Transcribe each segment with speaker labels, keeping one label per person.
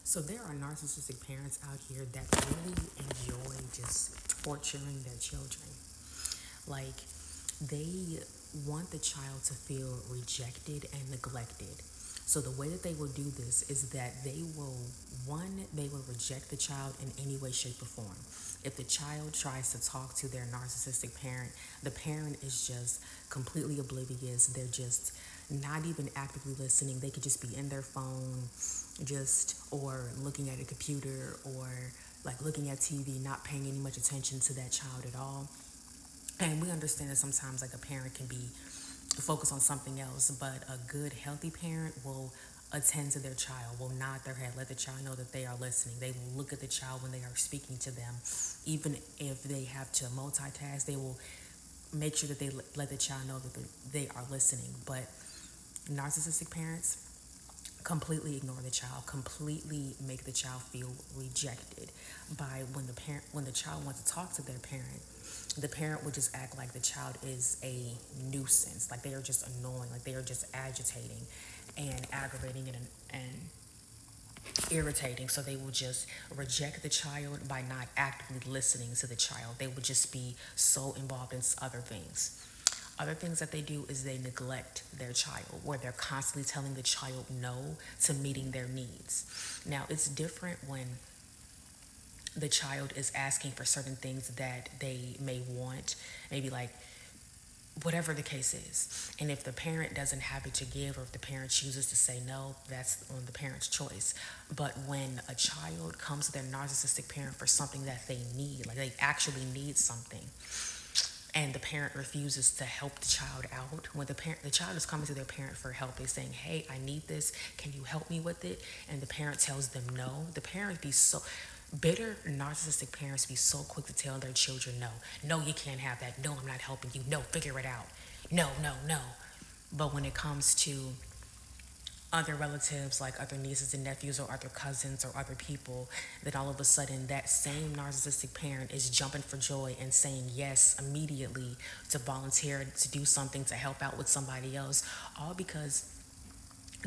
Speaker 1: So there are narcissistic parents out here that really enjoy just torturing their children. Like they want the child to feel rejected and neglected. So the way that they will do this is that they will reject the child in any way, shape, or form. If the child tries to talk to their narcissistic parent, the parent is just completely oblivious. They're just not even actively listening. They could just be in their phone, or looking at a computer, or like looking at TV, not paying any much attention to that child at all. And we understand that sometimes like a parent can be focused on something else, but a good, healthy parent will attend to their child, will nod their head, let the child know that they are listening. They will look at the child when they are speaking to them. Even if they have to multitask, they will make sure that they let the child know that they are listening. But narcissistic parents completely ignore the child, completely make the child feel rejected by when the child wants to talk to their parent. The parent would just act like the child is a nuisance, like they are just annoying, like they are just agitating and aggravating and irritating. So they will just reject the child by not actively listening to the child. They would just be so involved in other things. Other things that they do is they neglect their child, where they're constantly telling the child no to meeting their needs. Now, it's different when the child is asking for certain things that they may want, maybe like whatever the case is. And if the parent doesn't have it to give, or if the parent chooses to say no, that's on the parent's choice. But when a child comes to their narcissistic parent for something that they need, like they actually need something, and the parent refuses to help the child out, when the child is coming to their parent for help, they're saying, hey, I need this, can you help me with it? And the parent tells them no. The parent be so bitter. Narcissistic parents be so quick to tell their children no, you can't have that, no, I'm not helping you, no, figure it out, no. But when it comes to other relatives, like other nieces and nephews, or other cousins, or other people, then all of a sudden that same narcissistic parent is jumping for joy and saying yes immediately to volunteer to do something to help out with somebody else, all because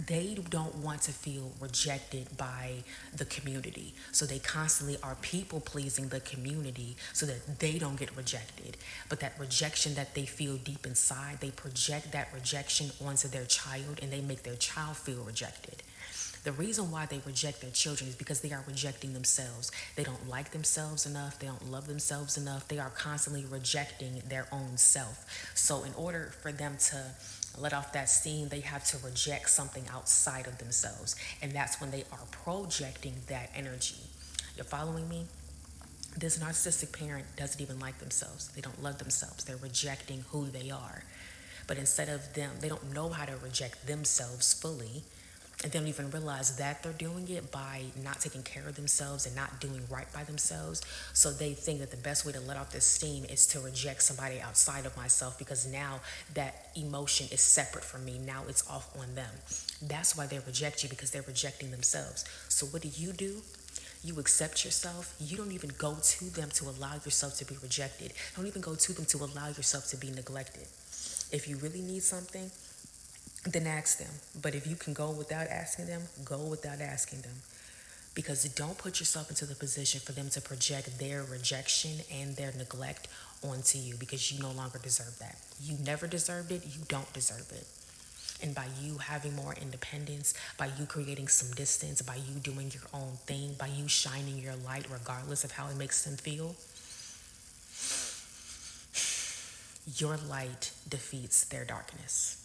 Speaker 1: they don't want to feel rejected by the community. So they constantly are people pleasing the community so that they don't get rejected. But that rejection that they feel deep inside, they project that rejection onto their child, and they make their child feel rejected. The reason why they reject their children is because they are rejecting themselves. They don't like themselves enough. They don't love themselves enough. They are constantly rejecting their own self. So in order for them to let off that steam, they have to reject something outside of themselves. And that's when they are projecting that energy. You're following me? This narcissistic parent doesn't even like themselves. They don't love themselves. They're rejecting who they are. But instead of them, they don't know how to reject themselves fully. And they don't even realize that they're doing it by not taking care of themselves and not doing right by themselves. So they think that the best way to let off this steam is to reject somebody outside of myself, because now that emotion is separate from me. Now it's off on them. That's why they reject you, because they're rejecting themselves. So what do? You accept yourself. You don't even go to them to allow yourself to be rejected. Don't even go to them to allow yourself to be neglected. If you really need something, then ask them. But if you can go without asking them, go without asking them. Because don't put yourself into the position for them to project their rejection and their neglect onto you, because you no longer deserve that. You never deserved it. You don't deserve it. And by you having more independence, by you creating some distance, by you doing your own thing, by you shining your light regardless of how it makes them feel, your light defeats their darkness.